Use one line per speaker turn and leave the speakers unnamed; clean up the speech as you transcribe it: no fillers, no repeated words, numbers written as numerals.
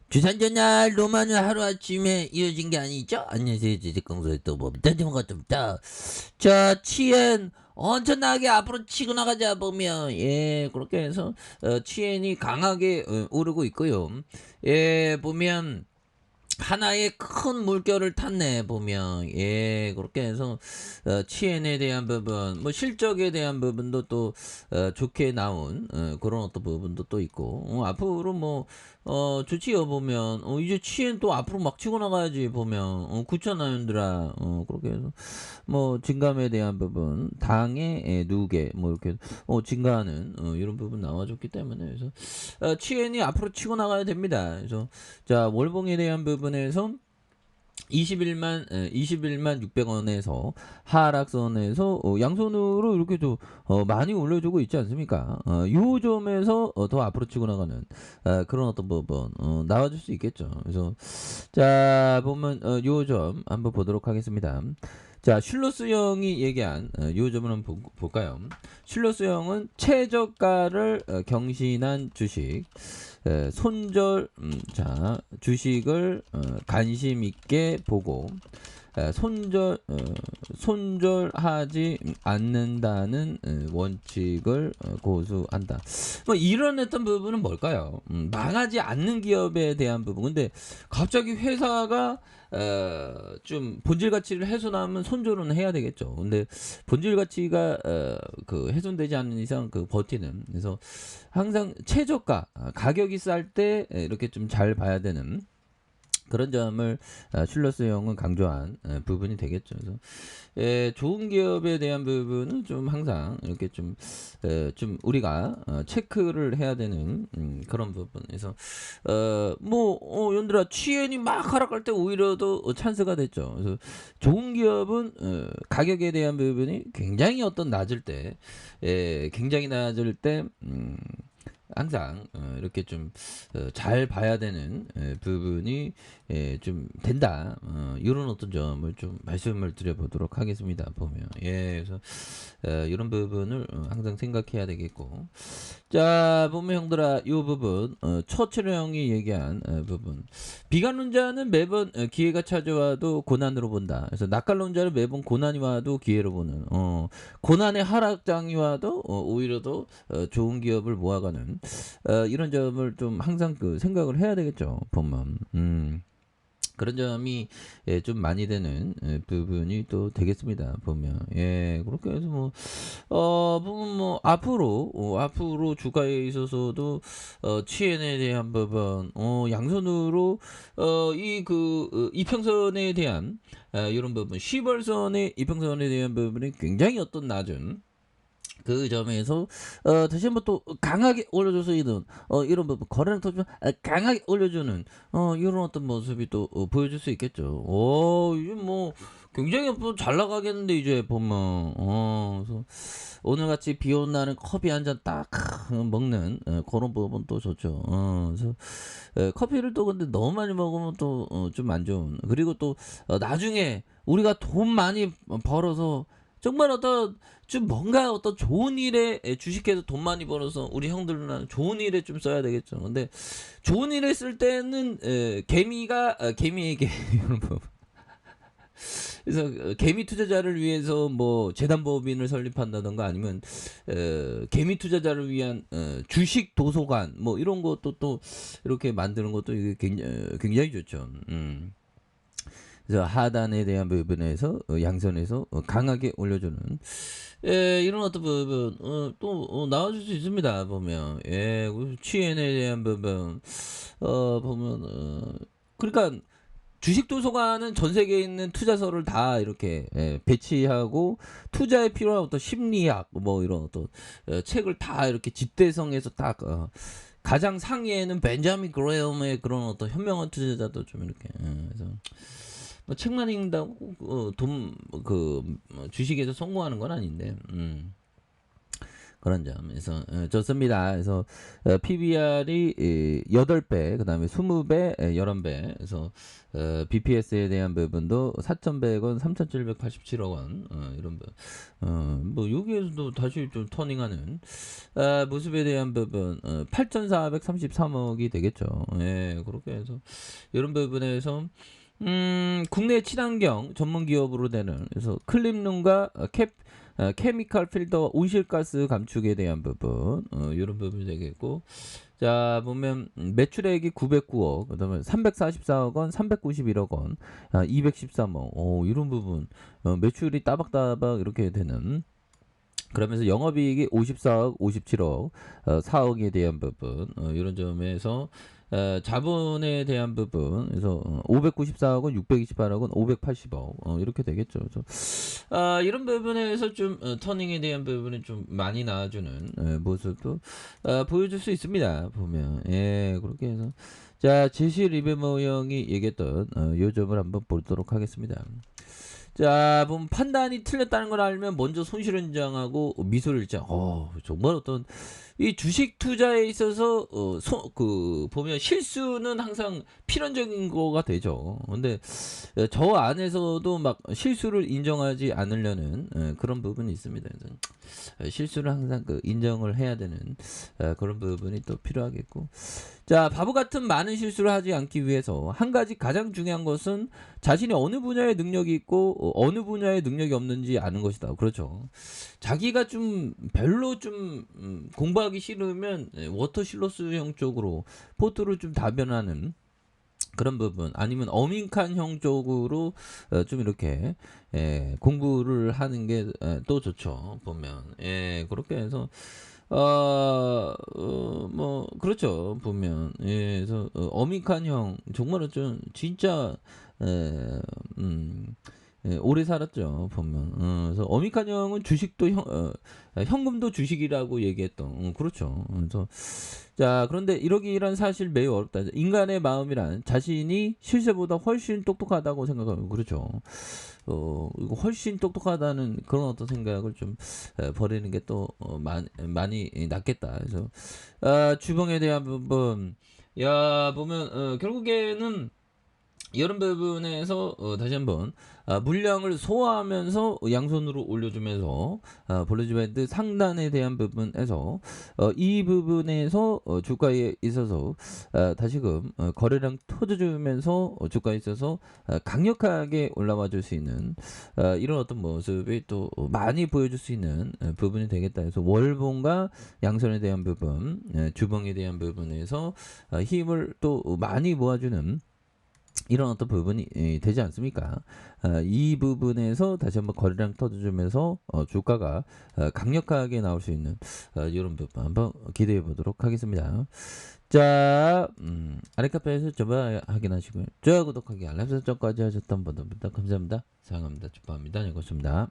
주산전날 로마는 하루아침에 이어진 게 아니죠? 안녕하세요. 지식공소의 또 뭡니다. 자, 치엔 엄청나게 앞으로 치고 나가자 보면 그렇게 해서 치엔이 강하게 오르고 있고요. 보면 하나의 큰 물결을 탔네 보면 그렇게 해서 치엔에 대한 부분 뭐 실적에 대한 부분도 또 좋게 나온 그런 어떤 부분도 또 있고 앞으로 뭐 좋지요 보면 이제 치엔 또 앞으로 막 치고 나가야지 보면 그렇잖아요 그렇게 해서 뭐 진감에 대한 부분 당의 누계 뭐 이렇게 증가하는 이런 부분 나와줬기 때문에 그래서 치엔이 앞으로 치고 나가야 됩니다. 그래서 자 월봉에 대한 부분에서 21만 600원에서 하락선에서 양손으로 이렇게 좀 많이 올려주고 있지 않습니까? 요 점에서 더 앞으로 치고 나가는 그런 어떤 부분 나와줄 수 있겠죠. 그래서 자 보면 요 점 한번 보도록 하겠습니다. 자 슐로스 형이 얘기한 요 점을 한번 볼까요? 슐로스 형은 최저가를 경신한 주식 손절 자 주식을 관심 있게 보고 손절하지 않는다는 원칙을 고수한다. 뭐 이런 어떤 부분은 뭘까요? 망하지 않는 기업에 대한 부분. 근데 갑자기 회사가 좀 본질 가치를 훼손하면 손절은 해야 되겠죠. 근데 본질 가치가 그 훼손되지 않는 이상 그 버티는. 그래서 항상 최저가 가격이 쌀 때 이렇게 좀 잘 봐야 되는 그런 점을 슐러스 형은 강조한 부분이 되겠죠. 그래서 좋은 기업에 대한 부분은 좀 항상 이렇게 좀 우리가 체크를 해야 되는 그런 부분. 그래서 연들아 취엔이 막 하락할 때 오히려 더 찬스가 됐죠. 그래서 좋은 기업은 가격에 대한 부분이 굉장히 낮을 때, 굉장히 낮을 때. 항상 이렇게 좀 잘 봐야 되는 부분이 좀 된다. 이런 어떤 점을 좀 말씀을 드려보도록 하겠습니다. 보면 그래서 이런 부분을 항상 생각해야 되겠고 자 보면 형들아 이 부분 처칠 형이 얘기한 부분 비관론자는 매번 기회가 찾아와도 고난으로 본다. 그래서 낙관론자는 매번 고난이 와도 기회로 보는 고난의 하락장이 와도 오히려 더 좋은 기업을 모아가는 이런 점을 좀 항상 그 생각을 해야 되겠죠. 보면 그런 점이 좀 많이 되는 부분이 또 되겠습니다. 보면 그렇게 해서 보면 뭐 앞으로 주가에 있어서도 치엔에 대한 부분 양손으로 이 그 이평선에 대한 이런 부분 시벌선의 이평선에 대한 부분이 굉장히 낮은 그 점에서 다시 한번 또 강하게 올려줘서 이런 부분 거래는 좀 강하게 올려주는 이런 어떤 모습이 또 보여줄 수 있겠죠. 이게 뭐 굉장히 앞으로 잘 나가겠는데 이제 보면 그래서 오늘같이 비 오는 날은 커피 한 잔 딱 먹는 그런 부분 또 좋죠. 그래서 커피를 또 근데 너무 많이 먹으면 또 좀 안 좋은 그리고 또 나중에 우리가 돈 많이 벌어서 정말 좀 뭔가 좋은 일에 주식해서 돈 많이 벌어서 우리 형들은 좋은 일에 좀 써야 되겠죠. 근데 좋은 일에 쓸 때는 개미가 개미에게 이런 부 그래서 개미 투자자를 위해서 뭐 재단법인을 설립한다던가 아니면 개미 투자자를 위한 주식 도서관 뭐 이런 것도 또 이렇게 만드는 것도 이게 굉장히 좋죠. 그래서 하단에 대한 부분에서 양선에서 강하게 올려주는 이런 어떤 부분 또 나와줄 수 있습니다. 보면 취엔에 대한 부분 보면 그러니까 주식 도서관은 전 세계에 있는 투자서를 다 이렇게 배치하고 투자에 필요한 어떤 심리학 뭐 이런 어떤 책을 다 이렇게 집대성해서 딱 가장 상위에는 벤자민 그레엄의 그런 어떤 현명한 투자자도 좀 이렇게 그래서 뭐 책만 읽는다고 돈그 주식에서 성공하는 건 아닌데 그런 점에서 좋습니다. 그래서 PBR이 8배, 그다음에 20배, 11배. 그래서 BPS에 대한 부분도 4,100원, 3,787억 원. 이런 뭐 여기에서도 다시 좀 터닝하는 모습에 대한 부분 8,433억이 되겠죠. 예, 그렇게 해서 이런 부분에서 국내 친환경 전문 기업으로 되는 그래서 클립룸과 케미칼 필터 온실가스 감축에 대한 부분 이런 부분이 되겠고 자 보면 매출액이 909억 그다음에 344억 원 391억 원 213억 이런 부분 매출이 따박따박 이렇게 되는 그러면서 영업이익이 54억 57억 4억에 대한 부분 이런 점에서 자본에 대한 부분 그래서 594억 원 628억 원 580억 이렇게 되겠죠. 그래서 이런 부분에서 좀 터닝에 대한 부분은 좀 많이 나와주는 모습도 보여줄 수 있습니다. 보면 예 그렇게 해서 자 제시 리베모 형이 얘기했던 요 점을 한번 보도록 하겠습니다. 자, 보면 판단이 틀렸다는 걸 알면 먼저 손실은장하고 미소일장. 정말 어떤 이 주식 투자에 있어서 보면 실수는 항상 필연적인 거가 되죠. 근데 저 안에서도 막 실수를 인정하지 않으려는 그런 부분이 있습니다. 그래서 실수를 항상 인정을 해야 되는 그런 부분이 또 필요하겠고. 자, 바보 같은 많은 실수를 하지 않기 위해서 한 가지 가장 중요한 것은 자신이 어느 분야에 능력이 있고 어느 분야에 능력이 없는지 아는 것이다. 그렇죠. 자기가 좀 별로 좀 공부하기 싫으면 워터실로스형 쪽으로 포트를 좀 다변하는 그런 부분 아니면 어민칸형 쪽으로 좀 이렇게 공부를 하는 게 또 좋죠. 보면 그렇게 해서 뭐 그렇죠. 보면 그래서 어민칸형 정말은 좀 진짜 에, 오래 살았죠. 보면 그래서 어미칸 형은 주식도 현금도 주식이라고 얘기했던 그렇죠. 그래서 자 그런데 이러기란 사실 매우 어렵다. 인간의 마음이란 자신이 실세보다 훨씬 똑똑하다고 생각하고 그렇죠. 이거 훨씬 똑똑하다는 그런 어떤 생각을 좀 버리는 게 또 많이 낫겠다. 그래서 주봉에 대한 부분 야 보면 결국에는 이런 부분에서 다시 한번 물량을 소화하면서 양손으로 올려주면서 볼리지밴드 상단에 대한 부분에서 이 부분에서 주가에 있어서 다시금 거래량 터져주면서 주가에 있어서 강력하게 올라와 줄 수 있는 이런 어떤 모습이 또 많이 보여줄 수 있는 부분이 되겠다 해서 월봉과 양손에 대한 부분 주봉에 대한 부분에서 힘을 또 많이 모아주는 이런 어떤 부분이 되지 않습니까? 이 부분에서 다시 한번 거래량 터져주면서 주가가 강력하게 나올 수 있는 이런 부분 한번 기대해 보도록 하겠습니다. 자, 아래카페에서 저번 확인하시고요. 좋아요, 구독하기, 알람 설정까지 하셨던 분들부터 감사합니다. 사랑합니다. 축복합니다. 네, 고맙습니다.